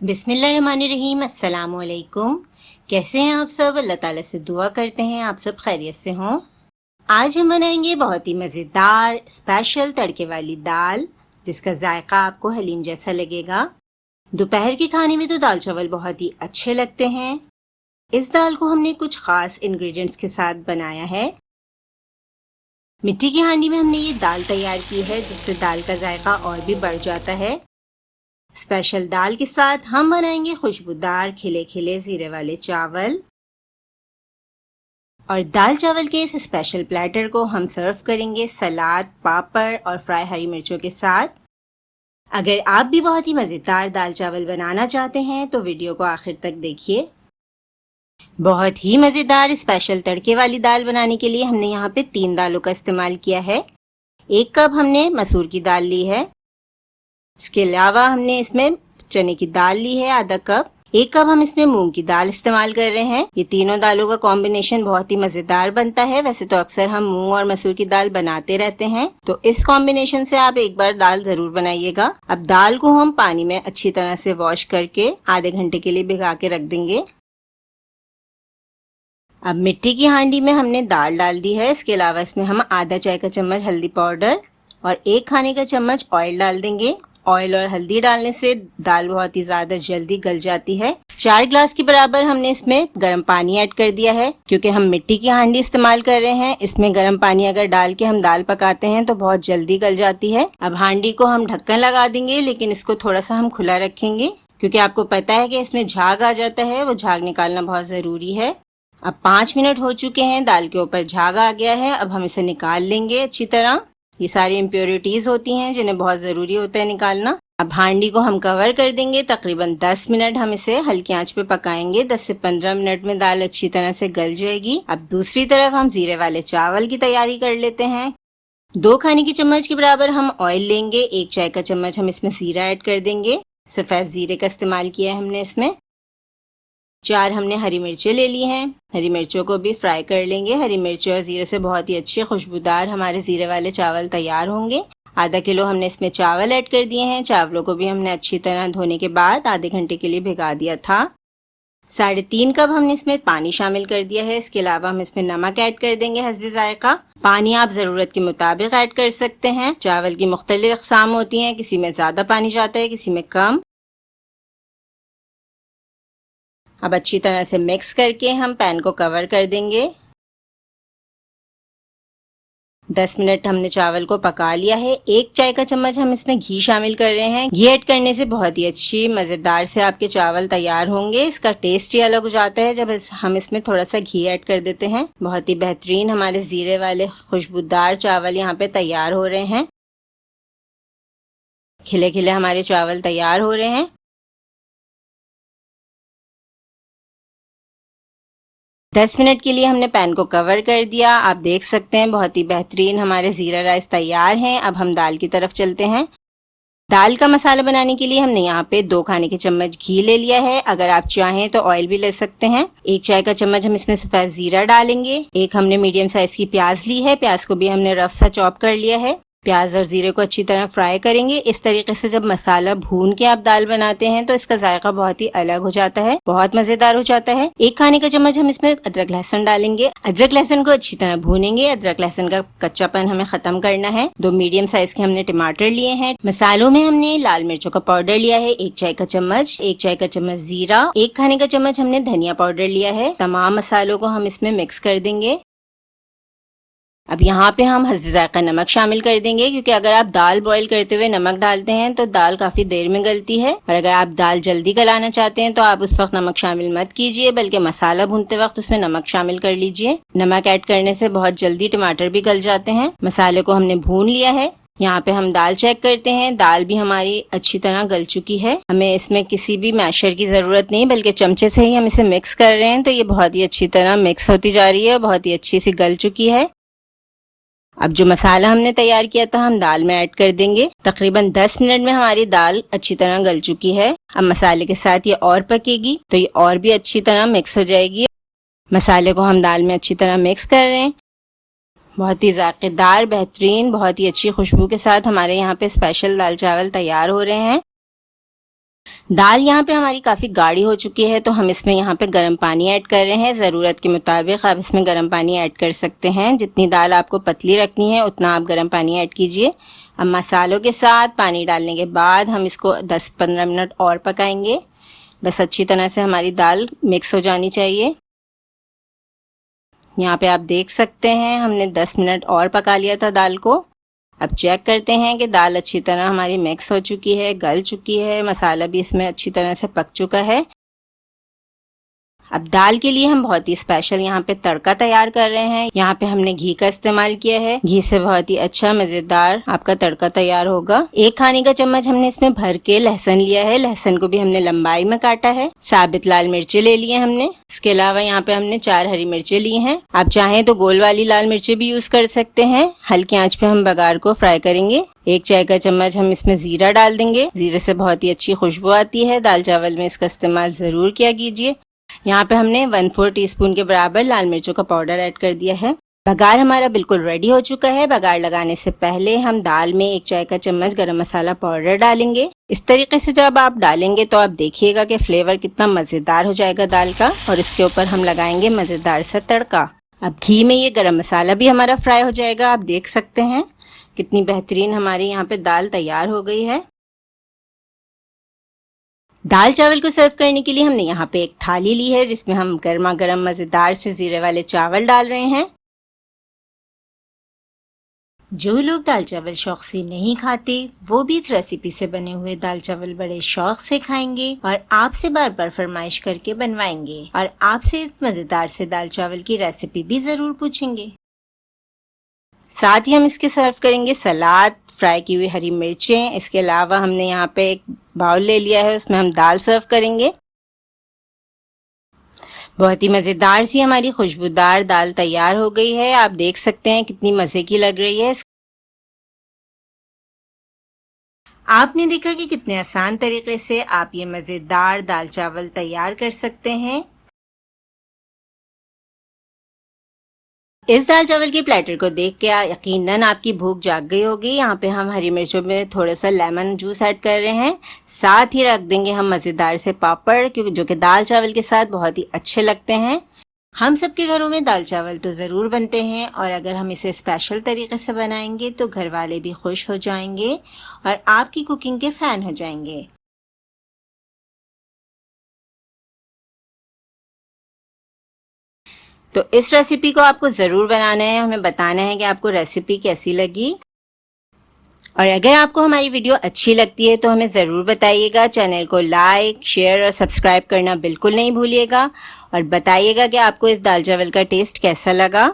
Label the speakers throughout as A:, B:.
A: बिस्मिल्लाहिर्रहमानिर्रहीम। अस्सलामुअलैकुम। कैसे हैं आप सब? अल्लाह ताला से दुआ करते हैं आप सब खैरियत से हों। आज हम बनाएंगे बहुत ही मज़ेदार स्पेशल तड़के वाली दाल, जिसका जायका आपको हलीम जैसा लगेगा। दोपहर के खाने में तो दाल चावल बहुत ही अच्छे लगते हैं। इस दाल को हमने कुछ ख़ास इंग्रेडिएंट्स के साथ बनाया है। मिट्टी की हांडी में हमने ये दाल तैयार की है, जिससे दाल का जायका और भी बढ़ जाता है। स्पेशल दाल के साथ हम बनाएंगे खुशबूदार खिले खिले जीरे वाले चावल, और दाल चावल के इस स्पेशल प्लेटर को हम सर्व करेंगे सलाद, पापड़ और फ्राई हरी मिर्चों के साथ। अगर आप भी बहुत ही मज़ेदार दाल चावल बनाना चाहते हैं तो वीडियो को आखिर तक देखिए। बहुत ही मज़ेदार स्पेशल तड़के वाली दाल बनाने के लिए हमने यहाँ पे 3 दालों का इस्तेमाल किया है। 1 कप हमने मसूर की दाल ली है। इसके अलावा हमने इसमें चने की दाल ली है आधा कप। 1 कप हम इसमें मूंग की दाल इस्तेमाल कर रहे हैं। ये तीनों दालों का कॉम्बिनेशन बहुत ही मजेदार बनता है। वैसे तो अक्सर हम मूंग और मसूर की दाल बनाते रहते हैं, तो इस कॉम्बिनेशन से आप एक बार दाल जरूर बनाइएगा। अब दाल को हम पानी में अच्छी तरह से वॉश करके आधे घंटे के लिए भिगा के रख देंगे। अब मिट्टी की हांडी में हमने दाल डाल दी है। इसके अलावा इसमें हम आधा चाय का चम्मच हल्दी पाउडर और 1 खाने का चम्मच ऑयल डाल देंगे। ऑयल और हल्दी डालने से दाल बहुत ही ज्यादा जल्दी गल जाती है। 4 ग्लास के बराबर हमने इसमें गर्म पानी ऐड कर दिया है, क्योंकि हम मिट्टी की हांडी इस्तेमाल कर रहे हैं। इसमें गर्म पानी अगर डाल के हम दाल पकाते हैं तो बहुत जल्दी गल जाती है। अब हांडी को हम ढक्कन लगा देंगे, लेकिन इसको थोड़ा सा हम खुला रखेंगे, क्योंकि आपको पता है कि इसमें झाग आ जाता है। वो झाग निकालना बहुत जरूरी है। अब 5 मिनट हो चुके हैं, दाल के ऊपर झाग आ गया है। अब हम इसे निकाल लेंगे अच्छी तरह। ये सारी इम्प्योरिटीज होती हैं जिन्हें बहुत ज़रूरी होता है निकालना। अब हांडी को हम कवर कर देंगे। तकरीबन 10 मिनट हम इसे हल्की आंच पे पकाएंगे। 10 से 15 मिनट में दाल अच्छी तरह से गल जाएगी। अब दूसरी तरफ हम जीरे वाले चावल की तैयारी कर लेते हैं। 2 खाने की चम्मच के बराबर हम ऑयल लेंगे। 1 चाय का चम्मच हम इसमें जीरा ऐड कर देंगे। सफ़ेद जीरे का इस्तेमाल किया है हमने इसमें। 4 हमने हरी मिर्चें ले ली हैं। हरी मिर्चों को भी फ्राई कर लेंगे। हरी मिर्चें और जीरे से बहुत ही अच्छे खुशबूदार हमारे जीरे वाले चावल तैयार होंगे। आधा किलो हमने इसमें चावल ऐड कर दिए हैं। चावलों को भी हमने अच्छी तरह धोने के बाद आधे घंटे के लिए भिगा दिया था। 3.5 कप हमने इसमें पानी शामिल कर दिया है। इसके अलावा हम इसमें नमक ऐड कर देंगे हस्बे जायका। पानी आप जरूरत के मुताबिक ऐड कर सकते हैं। चावल की मुख्तलिफ अक़साम होती हैं, किसी में ज्यादा पानी जाता है, किसी में कम। अब अच्छी तरह से मिक्स करके हम पैन को कवर कर देंगे। 10 मिनट हमने चावल को पका लिया है। 1 चाय का चम्मच हम इसमें घी शामिल कर रहे हैं। घी ऐड करने से बहुत ही अच्छी मजेदार से आपके चावल तैयार होंगे। इसका टेस्ट ही अलग हो जाता है जब हम इसमें थोड़ा सा घी ऐड कर देते हैं। बहुत ही बेहतरीन हमारे जीरे वाले खुशबूदार चावल यहाँ पे तैयार हो रहे हैं। खिले खिले हमारे चावल तैयार हो रहे हैं। 10 मिनट के लिए हमने पैन को कवर कर दिया। आप देख सकते हैं बहुत ही बेहतरीन हमारे जीरा राइस तैयार हैं। अब हम दाल की तरफ चलते हैं। दाल का मसाला बनाने के लिए हमने यहाँ पे 2 खाने के चम्मच घी ले लिया है। अगर आप चाहें तो ऑयल भी ले सकते हैं। 1 चाय का चम्मच हम इसमें सफेद जीरा डालेंगे। 1 हमने मीडियम साइज की प्याज ली है। प्याज को भी हमने रफ सा चॉप कर लिया है। प्याज और जीरे को अच्छी तरह फ्राई करेंगे। इस तरीके से जब मसाला भून के आप दाल बनाते हैं तो इसका जायका बहुत ही अलग हो जाता है, बहुत मजेदार हो जाता है। 1 खाने का चम्मच हम इसमें अदरक लहसुन डालेंगे। अदरक लहसुन को अच्छी तरह भूनेंगे। अदरक लहसुन का कच्चापन हमें खत्म करना है। 2 मीडियम साइज के हमने टमाटर लिए हैं। मसालों में हमने लाल मिर्चों का पाउडर लिया है 1 चाय का चम्मच। 1 चाय का चम्मच जीरा। 1 खाने का चम्मच हमने धनिया पाउडर लिया है। तमाम मसालों को हम इसमें मिक्स कर देंगे। अब यहाँ पे हम हस्बे जायका नमक शामिल कर देंगे, क्योंकि अगर आप दाल बॉईल करते हुए नमक डालते हैं तो दाल काफी देर में गलती है, और अगर आप दाल जल्दी गलाना चाहते हैं तो आप उस वक्त नमक शामिल मत कीजिए, बल्कि मसाला भूनते वक्त उसमें नमक शामिल कर लीजिए। नमक ऐड करने से बहुत जल्दी टमाटर भी गल जाते हैं। मसाले को हमने भून लिया है। यहाँ पे हम दाल चेक करते हैं। दाल भी हमारी अच्छी तरह गल चुकी है। हमें इसमें किसी भी मैशर की जरूरत नहीं, बल्कि चमचे से ही हम इसे मिक्स कर रहे हैं। तो ये बहुत ही अच्छी तरह मिक्स होती जा रही है, बहुत ही अच्छी सी गल चुकी है। अब जो मसाला हमने तैयार किया था हम दाल में ऐड कर देंगे। तकरीबन 10 मिनट में हमारी दाल अच्छी तरह गल चुकी है। अब मसाले के साथ ये और पकेगी तो ये और भी अच्छी तरह मिक्स हो जाएगी। मसाले को हम दाल में अच्छी तरह मिक्स कर रहे हैं। बहुत ही जायकेदार, बेहतरीन, बहुत ही अच्छी खुशबू के साथ हमारे यहाँ पे स्पेशल दाल चावल तैयार हो रहे हैं। दाल यहाँ पे हमारी काफ़ी गाढ़ी हो चुकी है, तो हम इसमें यहाँ पे गर्म पानी ऐड कर रहे हैं। ज़रूरत के मुताबिक आप इसमें गर्म पानी ऐड कर सकते हैं। जितनी दाल आपको पतली रखनी है उतना आप गर्म पानी ऐड कीजिए। अब मसालों के साथ पानी डालने के बाद हम इसको 10-15 मिनट और पकाएंगे। बस अच्छी तरह से हमारी दाल मिक्स हो जानी चाहिए। यहाँ पे आप देख सकते हैं हमने 10 मिनट और पका लिया था दाल को। अब चेक करते हैं कि दाल अच्छी तरह हमारी मिक्स हो चुकी है, गल चुकी है, मसाला भी इसमें अच्छी तरह से पक चुका है। अब दाल के लिए हम बहुत ही स्पेशल यहाँ पे तड़का तैयार कर रहे हैं। यहाँ पे हमने घी का इस्तेमाल किया है। घी से बहुत ही अच्छा मजेदार आपका तड़का तैयार होगा। 1 खाने का चम्मच हमने इसमें भर के लहसुन लिया है। लहसुन को भी हमने लंबाई में काटा है। साबित लाल मिर्चे ले लिए हमने। इसके अलावा यहाँ पे हमने 4 हरी मिर्चे ली हैं। आप चाहें तो गोल वाली लाल मिर्चे भी यूज कर सकते हैं। हल्की आंच पे हम बघार को फ्राई करेंगे। 1 चाय का चम्मच हम इसमें जीरा डाल देंगे। जीरे से बहुत ही अच्छी खुशबू आती है। दाल चावल में इसका इस्तेमाल जरूर किया कीजिए। यहाँ पे हमने 1/4 टीस्पून के बराबर लाल मिर्चों का पाउडर ऐड कर दिया है। बघार हमारा बिल्कुल रेडी हो चुका है। बघार लगाने से पहले हम दाल में 1 चाय का चम्मच गरम मसाला पाउडर डालेंगे। इस तरीके से जब आप डालेंगे तो आप देखिएगा कि फ्लेवर कितना मजेदार हो जाएगा दाल का, और इसके ऊपर हम लगाएंगे मजेदार सा तड़का। अब घी में ये गरम मसाला भी हमारा फ्राई हो जाएगा। आप देख सकते हैं कितनी बेहतरीन हमारी यहाँ पे दाल तैयार हो गई है। दाल चावल को सर्व करने के लिए हमने यहाँ पे एक थाली ली है, जिसमें हम गर्मा गर्म मजेदार से जीरे वाले चावल डाल रहे हैं। जो लोग दाल चावल शौक से नहीं खाते वो भी इस रेसिपी से बने हुए दाल चावल बड़े शौक से खाएंगे और आपसे बार बार फरमाइश करके बनवाएंगे और आपसे इस मजेदार से दाल चावल की रेसिपी भी जरूर पूछेंगे। साथ ही हम इसके सर्व करेंगे सलाद, फ्राई की हुई हरी मिर्चें। इसके अलावा हमने यहाँ पे एक बाउल ले लिया है, उसमें हम दाल सर्व करेंगे। बहुत ही मजेदार सी हमारी खुशबूदार दाल तैयार हो गई है। आप देख सकते हैं कितनी मजे की लग रही है। आपने देखा कि कितने आसान तरीके से आप ये मजेदार दाल चावल तैयार कर सकते हैं। इस दाल चावल के प्लेटर को देख के यकीनन आपकी भूख जाग गई होगी। यहाँ पे हम हरी मिर्चों में थोड़ा सा लेमन जूस ऐड कर रहे हैं। साथ ही रख देंगे हम मज़ेदार से पापड़, क्योंकि जो कि दाल चावल के साथ बहुत ही अच्छे लगते हैं। हम सबके घरों में दाल चावल तो ज़रूर बनते हैं, और अगर हम इसे स्पेशल तरीके से बनाएंगे तो घर वाले भी खुश हो जाएंगे और आपकी कुकिंग के फ़ैन हो जाएंगे। तो इस रेसिपी को आपको ज़रूर बनाना है। हमें बताना है कि आपको रेसिपी कैसी लगी, और अगर आपको हमारी वीडियो अच्छी लगती है तो हमें ज़रूर बताइएगा। चैनल को लाइक, शेयर और सब्सक्राइब करना बिल्कुल नहीं भूलिएगा, और बताइएगा कि आपको इस दाल चावल का टेस्ट कैसा लगा।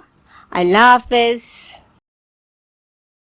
A: अल्लाह हाफ़िज़।